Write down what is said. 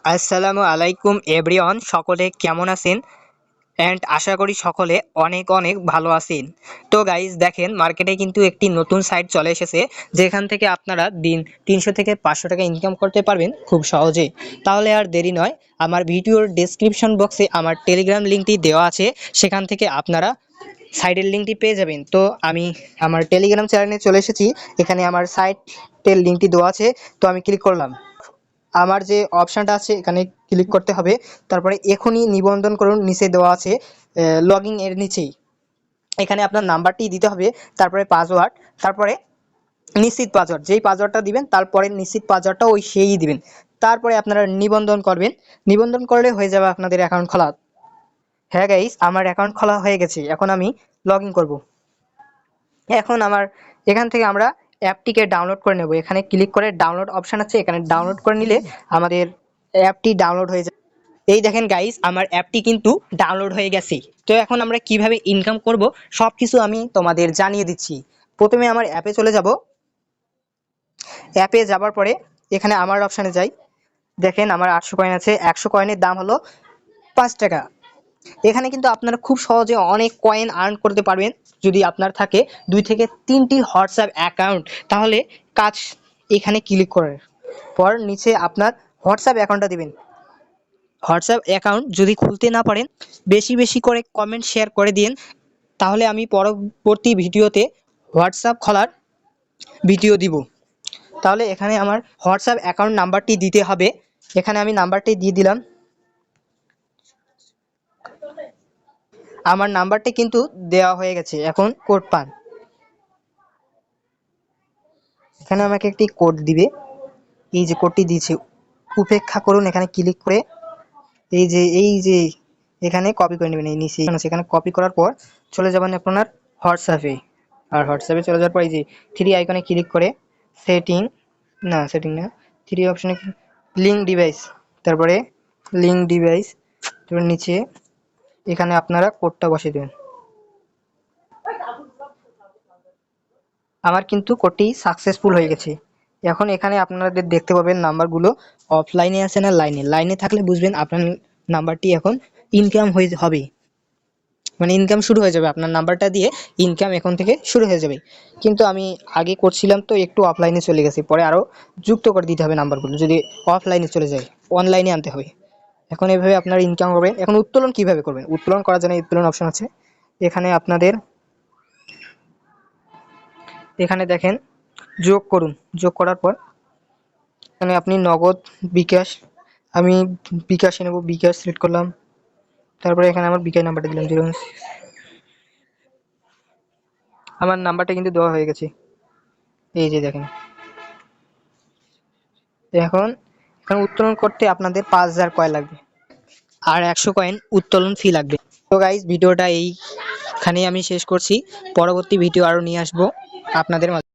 আসসালামু আলাইকুম এভরিওয়ান, সকলে কেমন আছেন? আশা করি সকলে অনেক অনেক ভালো আছেন। তো গাইজ দেখেন, মার্কেটে কিন্তু একটি নতুন সাইট চলে এসেছে, যেখান থেকে আপনারা দিন 300 থেকে 500 টাকা ইনকাম করতে পারবেন খুব সহজে। তাহলে আর দেরি নয়, আমার ভিডিওর ডেসক্রিপশন বক্সে আমার টেলিগ্রাম লিঙ্কটি দেওয়া আছে, সেখান থেকে আপনারা সাইটের লিঙ্কটি পেয়ে যাবেন। তো আমি আমার টেলিগ্রাম চ্যানেলে চলে এসেছি, এখানে আমার সাইটের লিঙ্কটি দেওয়া আছে। তো আমি ক্লিক করলাম, আমার যে অপশানটা আছে এখানে ক্লিক করতে হবে। তারপরে এখনই নিবন্ধন করুন, নিচে দেওয়া আছে লগইন এর নিচেই এখানে আপনার নাম্বারটি দিতে হবে, তারপরে পাসওয়ার্ড, তারপরে নিশ্চিত পাসওয়ার্ড, যেই পাসওয়ার্ডটা দিবেন তারপরে নিশ্চিত পাসওয়ার্ডটা ওই সেই দিবেন। তারপরে আপনারা নিবন্ধন করবেন, নিবন্ধন করলে হয়ে যাবে আপনাদের অ্যাকাউন্ট খোলা। হ্যাঁ গাইস, আমার অ্যাকাউন্ট খোলা হয়ে গেছে। এখন আমি লগ ইন করবো। এখন আমার এখান থেকে আমরা অ্যাপটিকে ডাউনলোড করে নেব। এখানে ক্লিক করে ডাউনলোড অপশান আছে, এখানে ডাউনলোড করে নিলে আমাদের অ্যাপটি ডাউনলোড হয়ে যাবে। এই দেখেন গাইস, আমার অ্যাপটি কিন্তু ডাউনলোড হয়ে গেছে। তো এখন আমরা কিভাবে ইনকাম করব সব কিছু আমি তোমাদের জানিয়ে দিচ্ছি। প্রথমে আমার অ্যাপে চলে যাব। অ্যাপে যাবার পরে এখানে আমার অপশানে যাই। দেখেন আমার 800 কয়েন আছে, 100 কয়েনের দাম হলো 5 টাকা। এখানে কিন্তু আপনারা খুব সহজে অনেক কয়েন আর্ন করতে পারবেন যদি আপনার থাকে 2 থেকে 3টি হোয়াটসঅ্যাপ অ্যাকাউন্ট। তাহলে কাজ এখানে ক্লিক করার পর নিচে আপনার হোয়াটসঅ্যাপ অ্যাকাউন্টটা দিবেন। হোয়াটসঅ্যাপ অ্যাকাউন্ট যদি খুলতে না পারেন, বেশি বেশি করে কমেন্ট শেয়ার করে দিন, তাহলে আমি পরবর্তী ভিডিওতে হোয়াটসঅ্যাপ খোলার ভিডিও দিব। তাহলে এখানে আমার হোয়াটসঅ্যাপ অ্যাকাউন্ট নাম্বারটি দিতে হবে। এখানে আমি নাম্বারটি দিয়ে দিলাম। আমার নাম্বারটি কিন্তু দেওয়া হয়ে গেছে। এখন কোড পান, এখানে আমাকে একটি কোড দিবে। এই যে কোডটি দিয়েছে, উপেক্ষা করুন, এখানে ক্লিক করে এই যে এখানে কপি করে নেবেন। এই নিচে সেখানে কপি করার পর চলে যাবেন আপনার হোয়াটসঅ্যাপে। আর হোয়াটসঅ্যাপে চলে যাওয়ার পর এই যে 3 আইকনে ক্লিক করে সেটিং না, 3 অপশনে লিঙ্ক ডিভাইস, তারপরে লিঙ্ক ডিভাইস, তারপর নিচে এখানে আপনারা কোডটা বসিয়ে দেবেন। আমার কিন্তু কোডটি সাকসেসফুল হয়ে গেছে। এখন এখানে আপনাদের দেখতে পাবেন নাম্বারগুলো অফলাইনে আছে না লাইনে। লাইনে থাকলে বুঝবেন আপনার নাম্বারটি এখন ইনকাম হবে, মানে ইনকাম শুরু হয়ে যাবে। আপনার নাম্বারটা দিয়ে ইনকাম এখন থেকে শুরু হয়ে যাবে। কিন্তু আমি আগে করছিলাম তো একটু অফলাইনে চলে গেছি, পরে আরও যুক্ত করে দিতে হবে নাম্বারগুলো। যদি অফলাইনে চলে যায়, অনলাইনে আনতে হবে। এখন এভাবে আপনার ইনকাম হবে। এখন উত্তোলন কিভাবে করবেন? উত্তোলন করার জন্য উত্তোলন অপশন আছে। এখানে আপনাদের এখানে দেখেন যোগ করুন। যোগ করার পর এখানে আপনি নগদ, বিকাশ, আমি বিকাশে নেব, বিকাশ সিলেক্ট করলাম। তারপরে এখানে আমার বিকাশ নাম্বারটা দিলাম 0। আমার নাম্বারটা কিন্তু দেওয়া হয়ে গেছে, এই যে দেখেন। এখন এখন উত্তোলন করতে আপনাদের 5000 কয়েন লাগবে, আর 100 কয়েন উত্তোলন ফি লাগবে। তো গাইজ, ভিডিওটা এইখানেই আমি শেষ করছি। পরবর্তী ভিডিও আরও নিয়ে আসবো আপনাদের মাঝে।